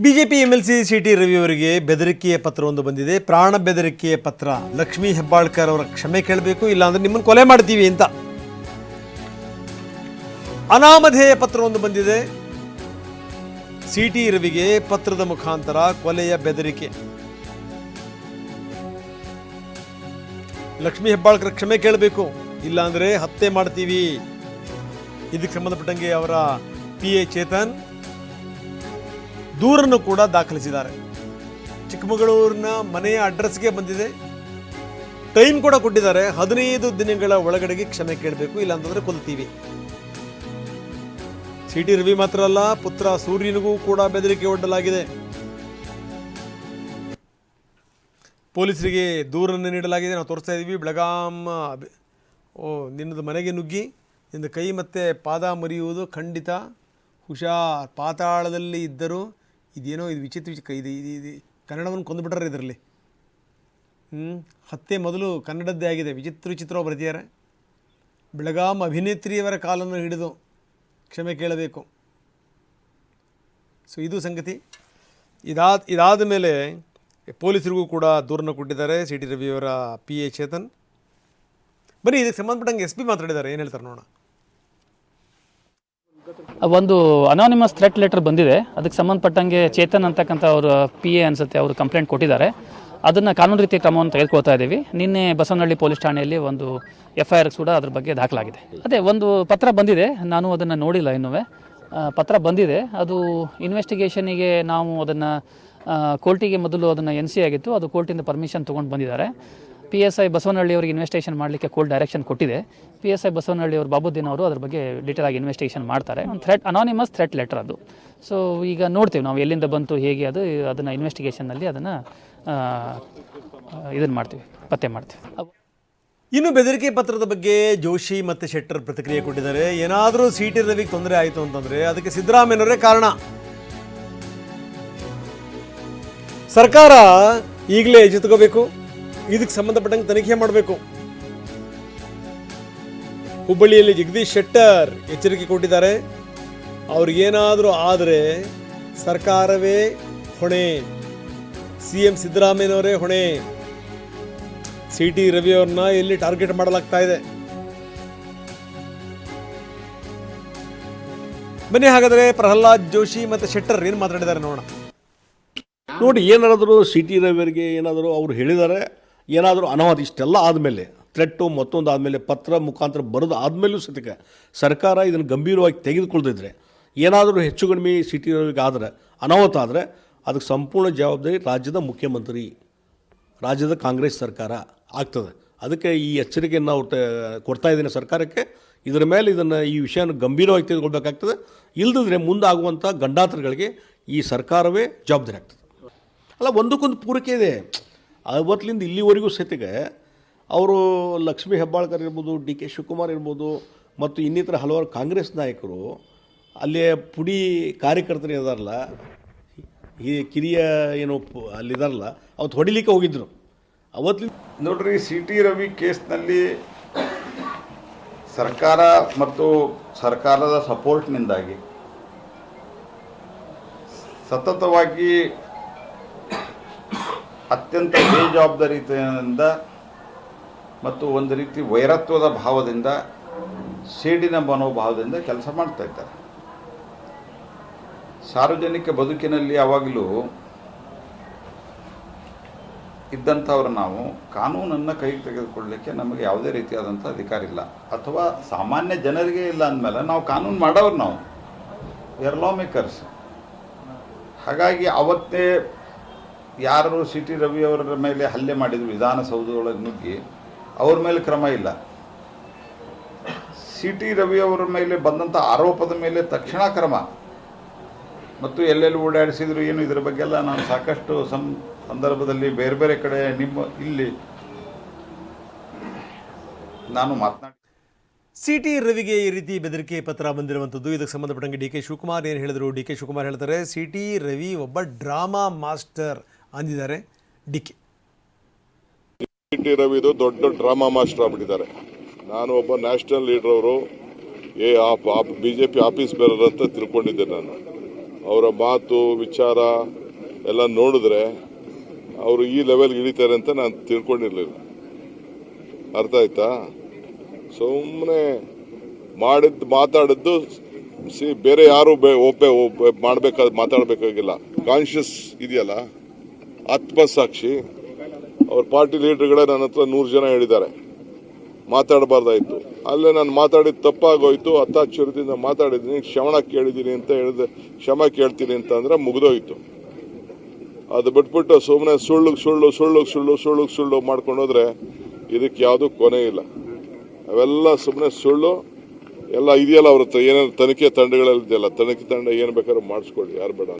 BJP MLC city Ravi ಅವರಿಗೆ ಬೆದರಿಕೆಯ ಪತ್ರವೊಂದು ಬಂದಿದೆ. ಪ್ರಾಣ ಬೆದರಿಕೆಯ ಪತ್ರ. ಲಕ್ಷ್ಮೀ ಹೆಬ್ಬಾಳ್ಕರ್ ಅವರ ಕ್ಷಮೆ ಕೇಳಬೇಕು, ಇಲ್ಲಾಂದ್ರೆ ನಿಮ್ಮನ್ನು ಕೊಲೆ ಮಾಡ್ತೀವಿ ಅಂತ. ಅನಾಮಧೇಯ ಪತ್ರವೊಂದು ಬಂದಿದೆ. ಸಿಟಿ ರವಿಗೆ ಪತ್ರದ ಮುಖಾಂತರ ಕೊಲೆಯ ಬೆದರಿಕೆ. ಲಕ್ಷ್ಮೀ ಹೆಬ್ಬಾಳ್ಕರ್ ಕ್ಷಮೆ ಕೇಳಬೇಕು, ಇಲ್ಲಾಂದ್ರೆ ಹತ್ಯೆ ಮಾಡ್ತೀವಿ. ಇದಕ್ಕೆ ಸಂಬಂಧಪಟ್ಟಂಗೆ ಅವರ PA ಚೇತನ್ ದೂರನ್ನು ಕೂಡ ದಾಖಲಿಸಿದ್ದಾರೆ. ಚಿಕ್ಕಮಗಳೂರಿನ ಮನೆಯ ಅಡ್ರೆಸ್ಗೆ ಬಂದಿದೆ. ಟೈಮ್ ಕೂಡ ಕೊಟ್ಟಿದ್ದಾರೆ. 15 ದಿನಗಳ ಒಳಗಡೆಗೆ ಕ್ಷಮೆ ಕೇಳಬೇಕು, ಇಲ್ಲಾಂತಂದ್ರೆ ಕೊಲ್ತೀವಿ. ಸಿಟಿ ರವಿ ಮಾತ್ರ ಅಲ್ಲ, ಪುತ್ರ ಸೂರ್ಯನಿಗೂ ಕೂಡ ಬೆದರಿಕೆ ಒಡ್ಡಲಾಗಿದೆ. ಪೊಲೀಸರಿಗೆ ದೂರನ್ನು ನೀಡಲಾಗಿದೆ. ನಾವು ತೋರಿಸ್ತಾ ಇದ್ದೀವಿ. ಬೆಳಗಾಂ ನಿನ್ನದು ಮನೆಗೆ ನುಗ್ಗಿ ನಿನ್ನ ಕೈ ಮತ್ತು ಪಾದ ಮುರಿಯುವುದು ಖಂಡಿತ. ಹುಷಾರ್, ಪಾತಾಳದಲ್ಲಿ ಇದ್ದರೂ ಇದೇನೋ ಇದು ವಿಚಿತ್ರ ಇದು ಕನ್ನಡವನ್ನು ಕೊಂದುಬಿಟ್ರೆ ಇದರಲ್ಲಿ. ಹತ್ಯೆ ಮೊದಲು ಕನ್ನಡದ್ದೇ ಆಗಿದೆ. ವಿಚಿತ್ರವಾಗಿ ಬರೆದಿದ್ದಾರೆ. ಬೆಳಗಾಂ ಅಭಿನೇತ್ರಿಯವರ ಕಾಲನ್ನು ಹಿಡಿದು ಕ್ಷಮೆ ಕೇಳಬೇಕು. ಸೊ ಇದು ಸಂಗತಿ. ಇದಾದ ಮೇಲೆ ಪೊಲೀಸರಿಗೂ ಕೂಡ ದೂರನ್ನು ಕೊಟ್ಟಿದ್ದಾರೆ ಸಿಟಿ ರವಿಯವರ PA ಚೇತನ್. ಬನ್ನಿ, ಇದಕ್ಕೆ ಸಂಬಂಧಪಟ್ಟಂಗೆ SP ಮಾತಾಡಿದ್ದಾರೆ. ಏನು ಹೇಳ್ತಾರೆ ನೋಡೋಣ. ಒಂದು ಅನಾನಿಮಸ್ ಥ್ರೆಟ್ ಲೆಟರ್ ಬಂದಿದೆ. ಅದಕ್ಕೆ ಸಂಬಂಧಪಟ್ಟಂಗೆ ಚೇತನ್ ಅಂತಕ್ಕಂಥ ಅವರು PA ಅನಿಸುತ್ತೆ, ಅವರು ಕಂಪ್ಲೇಂಟ್ ಕೊಟ್ಟಿದ್ದಾರೆ. ಅದನ್ನು ಕಾನೂನು ರೀತಿಯ ಕ್ರಮವನ್ನು ತೆಗೆದುಕೊಳ್ತಾ ಇದ್ದೀವಿ. ನಿನ್ನೆ ಬಸವನಹಳ್ಳಿ ಪೊಲೀಸ್ ಠಾಣೆಯಲ್ಲಿ ಒಂದು FIR ಕೂಡ ಅದ್ರ ಬಗ್ಗೆ ದಾಖಲಾಗಿದೆ. ಅದೇ ಒಂದು ಪತ್ರ ಬಂದಿದೆ, ನಾನು ಅದನ್ನು ನೋಡಿಲ್ಲ ಇನ್ನೂ. ಪತ್ರ ಬಂದಿದೆ, ಅದು ಇನ್ವೆಸ್ಟಿಗೇಷನಿಗೆ ನಾವು ಅದನ್ನು ಕೋರ್ಟಿಗೆ ಮೊದಲು ಅದನ್ನು NC ಆಗಿತ್ತು, ಅದು ಕೋರ್ಟಿಂದ ಪರ್ಮಿಷನ್ ತೊಗೊಂಡು ಬಂದಿದ್ದಾರೆ. PSI ಬಸವನಹಳ್ಳಿ ಅವರಿಗೆ ಇನ್ವೆಸ್ಟಿಗೇಷನ್ ಮಾಡಲಿಕ್ಕೆ ಕೋರ್ಟ್ ಡೈರೆಕ್ಷನ್ ಕೊಟ್ಟಿದೆ. PSI ಬಸವನಹಳ್ಳಿ ಅವರು ಬಾಬುದ್ದೀನ್ ಅವರು ಅದ್ರ ಬಗ್ಗೆ ಡೀಟೇಲ್ ಆಗಿ ಇನ್ವೆಸ್ಟಿಗೇಷನ್ ಮಾಡ್ತಾರೆ. ಒಂದು ಅನಾನಿಮಸ್ ಥ್ರೆಟ್ ಲೆಟರ್ ಅದು. ಸೊ ಈಗ ನೋಡ್ತೀವಿ ನಾವು ಎಲ್ಲಿಂದ ಬಂತು, ಹೇಗೆ ಅದನ್ನು ಇನ್ವೆಸ್ಟಿಗೇಷನ್ನಲ್ಲಿ ಅದನ್ನು ಇದನ್ನು ಮಾಡ್ತೀವಿ, ಪತ್ತೆ ಮಾಡ್ತೀವಿ. ಇನ್ನು ಬೆದರಿಕೆ ಪತ್ರದ ಬಗ್ಗೆ ಜೋಶಿ ಮತ್ತು ಶೆಟ್ಟರ್ ಪ್ರತಿಕ್ರಿಯೆ ಕೊಟ್ಟಿದ್ದಾರೆ. ಏನಾದರೂ ಸಿಟಿ ರವಿಗೆ ತೊಂದರೆ ಆಯಿತು ಅಂತಂದರೆ ಅದಕ್ಕೆ ಸಿದ್ದರಾಮಯ್ಯನವರೇ ಕಾರಣ. ಸರ್ಕಾರ ಈಗಲೇ ಎಚ್ಚೆತ್ತುಕೋಬೇಕು. ಇದಕ್ಕೆ ಸಂಬಂಧಪಟ್ಟಂಗೆ ತನಿಖೆ ಮಾಡಬೇಕು. ಹುಬ್ಬಳ್ಳಿಯಲ್ಲಿ ಜಗದೀಶ್ ಶೆಟ್ಟರ್ ಎಚ್ಚರಿಕೆ ಕೊಟ್ಟಿದ್ದಾರೆ. ಅವ್ರಿಗೇನಾದರೂ ಆದರೆ ಸರ್ಕಾರವೇ ಹೊಣೆ, CM ಸಿದ್ದರಾಮಯ್ಯನವರೇ ಹೊಣೆ. ಸಿಟಿ ರವಿ ಅವ್ರನ್ನ ಎಲ್ಲಿ ಟಾರ್ಗೆಟ್ ಮಾಡಲಾಗ್ತಾ ಇದೆ. ಬನ್ನಿ ಹಾಗಾದರೆ ಪ್ರಹ್ಲಾದ್ ಜೋಶಿ ಮತ್ತು ಶೆಟ್ಟರ್ ಏನು ಮಾತಾಡಿದ್ದಾರೆ ನೋಡೋಣ. ನೋಡಿ, ಏನಾದರೂ ಸಿಟಿ ರವಿಯವರಿಗೆ ಏನಾದರೂ ಅವರು ಹೇಳಿದ್ದಾರೆ, ಏನಾದರೂ ಅನಾಹುತ ಇಷ್ಟೆಲ್ಲ ಆದಮೇಲೆ ಥ್ರೆಟ್ಟು ಮತ್ತೊಂದು ಆದಮೇಲೆ ಪತ್ರ ಮುಖಾಂತರ ಬರೋದು ಆದಮೇಲೂ ಸತಿಕ ಸರ್ಕಾರ ಇದನ್ನು ಗಂಭೀರವಾಗಿ ತೆಗೆದುಕೊಳ್ದಿದ್ರೆ ಏನಾದರೂ ಹೆಚ್ಚು ಕಡಿಮೆ ಸಿಟಿ ರವಿಗೆ ಆದರೆ ಅನಾಹುತ ಆದರೆ ಅದಕ್ಕೆ ಸಂಪೂರ್ಣ ಜವಾಬ್ದಾರಿ ರಾಜ್ಯದ ಮುಖ್ಯಮಂತ್ರಿ, ರಾಜ್ಯದ ಕಾಂಗ್ರೆಸ್ ಸರ್ಕಾರ ಆಗ್ತದೆ. ಅದಕ್ಕೆ ಈ ಎಚ್ಚರಿಕೆಯನ್ನು ನಾವು ಕೊಡ್ತಾ ಇದ್ದೀನಿ ಸರ್ಕಾರಕ್ಕೆ. ಇದರ ಮೇಲೆ ಈ ವಿಷಯನ ಗಂಭೀರವಾಗಿ ತೆಗೆದುಕೊಳ್ಬೇಕಾಗ್ತದೆ. ಇಲ್ಲದಿದ್ದರೆ ಮುಂದಾಗುವಂಥ ಗಂಡಾಂತರಗಳಿಗೆ ಈ ಸರ್ಕಾರವೇ ಜವಾಬ್ದಾರಿ ಆಗ್ತದೆ. ಅಲ್ಲ, ಒಂದಕ್ಕೊಂದು ಪೂರೈಕೆ ಇದೆ. ಅವತ್ತಿನಿಂದ ಇಲ್ಲಿವರೆಗೂ ಸತಿಗೆ ಅವರು ಲಕ್ಷ್ಮೀ ಹೆಬ್ಬಾಳ್ಕರ್ ಇರ್ಬೋದು, DK ಶಿವಕುಮಾರ್ ಇರ್ಬೋದು, ಮತ್ತು ಇನ್ನಿತರ ಹಲವಾರು ಕಾಂಗ್ರೆಸ್ ನಾಯಕರು ಅಲ್ಲಿಯ ಪುಡಿ ಕಾರ್ಯಕರ್ತರು ಇದಾರಲ್ಲ, ಈ ಕಿರಿಯ ಏನು ಅಲ್ಲಿದಾರಲ್ಲ, ಅವತ್ತು ಹೊಡಿಲಿಕ್ಕೆ ಹೋಗಿದ್ರು. ಅವತ್ತು ನೋಡ್ರಿ, ಸಿಟಿ ರವಿ ಕೇಸ್ನಲ್ಲಿ ಸರ್ಕಾರ ಮತ್ತು ಸರ್ಕಾರದ ಸಪೋರ್ಟ್ನಿಂದಾಗಿ ಸತತವಾಗಿ ಅತ್ಯಂತ ಬೇಜವಾಬ್ದಾರಿಯಿಂದ ಮತ್ತು ಒಂದು ರೀತಿ ವೈರತ್ವದ ಭಾವದಿಂದ, ಸೇಡಿನ ಮನೋಭಾವದಿಂದ ಕೆಲಸ ಮಾಡ್ತಾ ಇದ್ದಾರೆ. ಸಾರ್ವಜನಿಕ ಬದುಕಿನಲ್ಲಿ ಯಾವಾಗಲೂ ಇದ್ದಂಥವ್ರು ನಾವು ಕಾನೂನನ್ನು ಕೈಗೆ ತೆಗೆದುಕೊಳ್ಳಲಿಕ್ಕೆ ನಮಗೆ ಯಾವುದೇ ರೀತಿಯಾದಂಥ ಅಧಿಕಾರ ಇಲ್ಲ, ಅಥವಾ ಸಾಮಾನ್ಯ ಜನರಿಗೆ ಇಲ್ಲ ಅಂದಮೇಲೆ ನಾವು ಕಾನೂನು ಮಾಡೋರು, ನಾವು ವಿ ಲಾ ಮೇಕರ್ಸ್. ಹಾಗಾಗಿ ಅವತ್ತೇ ಯಾರು ಸಿಟಿ ರವಿ ಅವರ ಮೇಲೆ ಹಲ್ಲೆ ಮಾಡಿದರು, ವಿಧಾನಸೌಧದೊಳಗೆ ನುಗ್ಗಿ, ಅವ್ರ ಮೇಲೆ ಕ್ರಮ ಇಲ್ಲ. ಸಿಟಿ ರವಿ ಅವರ ಮೇಲೆ ಬಂದಂಥ ಆರೋಪದ ಮೇಲೆ ತಕ್ಷಣ ಕ್ರಮ, ಮತ್ತು ಎಲ್ಲೆಲ್ಲಿ ಓಡಾಡಿಸಿದ್ರು ಏನು, ಇದರ ಬಗ್ಗೆ ಎಲ್ಲ ನಾನು ಸಾಕಷ್ಟು ಸಂದರ್ಭದಲ್ಲಿ ಬೇರೆ ಬೇರೆ ಕಡೆ ಇಲ್ಲಿ ನಾನು ಮಾತನಾಡಿ. ಸಿಟಿ ರವಿಗೆ ಈ ರೀತಿ ಬೆದರಿಕೆ ಪತ್ರ ಬಂದಿರುವಂಥದ್ದು. ಇದಕ್ಕೆ ಸಂಬಂಧಪಟ್ಟಂಗೆ DK ಶಿವಕುಮಾರ್ ಏನು ಹೇಳಿದರು. DK ಶಿವಕುಮಾರ್ ಹೇಳ್ತಾರೆ, ಸಿಟಿ ರವಿ ಒಬ್ಬ ಡ್ರಾಮಾ ಮಾಸ್ಟರ್ ಅಂದಿದ್ದಾರೆ DK. ಸಿಟಿ ರವಿದು ದೊಡ್ಡ ಡ್ರಾಮಾ ಮಾಸ್ಟರ್ ಆಗ್ಬಿಟ್ಟಿದ್ದಾರೆ. ನಾನು ಒಬ್ಬ ನ್ಯಾಷನಲ್ ಲೀಡರ್, ಅವರು BJP ಆಫೀಸ್ ಬೇರರ್ ಅಂತ ತಿಳ್ಕೊಂಡಿದ್ದೆ ನಾನು. ಅವರ ಮಾತು ವಿಚಾರ ಎಲ್ಲ ನೋಡಿದ್ರೆ ಅವರು ಈ ಲೆವೆಲ್ಗೆ ಇಳಿತಾರೆ ಅಂತ ನಾನು ತಿಳ್ಕೊಂಡಿರ್ಲಿಲ್ಲ. ಅರ್ಥ ಆಯ್ತಾ? ಸುಮ್ಮನೆ ಮಾತಾಡಿದ್ದು ಬೇರೆ ಯಾರು ಮಾಡಬೇಕಾದ ಮಾತಾಡಬೇಕಾಗಿಲ್ಲ. ಕಾನ್ಶಿಯಸ್ ಇದೆಯಲ್ಲ, ಆತ್ಮಸಾಕ್ಷಿ. ಅವ್ರ ಪಾರ್ಟಿ ಲೀಡರ್ಗಳೇ ನನ್ನ ಹತ್ರ 100 ಜನ ಹೇಳಿದ್ದಾರೆ ಮಾತಾಡಬಾರ್ದಾಯ್ತು. ಅಲ್ಲೇ ನಾನು ಮಾತಾಡಿದ ತಪ್ಪಾಗೋಯ್ತು, ಹತಾಕ್ಷರದಿಂದ ಮಾತಾಡಿದ್ದೀನಿ, ಕ್ಷಮೆ ಕೇಳಿದ್ದೀನಿ ಅಂತ ಹೇಳಿದೆ. ಕ್ಷಮೆ ಕೇಳ್ತೀನಿ ಅಂತ ಅಂದ್ರೆ ಮುಗಿದೋಯ್ತು. ಅದು ಬಿಟ್ಬಿಟ್ಟು ಸುಮ್ಮನೆ ಸುಳ್ಳು ಮಾಡ್ಕೊಂಡೋದ್ರೆ ಇದಕ್ಕೆ ಯಾವುದೂ ಕೊನೆ ಇಲ್ಲ. ಅವೆಲ್ಲ ಸುಮ್ಮನೆ ಸುಳ್ಳು ಎಲ್ಲ ಇದೆಯಲ್ಲ. ಅವ್ರ ಹತ್ರ ಏನಾದ್ರು ತನಿಖೆ ತಂಡಗಳಲ್ಲಿ ಇದೆಯಲ್ಲ, ತನಿಖೆ ತಂಡ ಏನು ಬೇಕಾದ್ರೂ ಮಾಡಿಸ್ಕೊಳ್ಳಿ, ಯಾರು ಬೇಡ.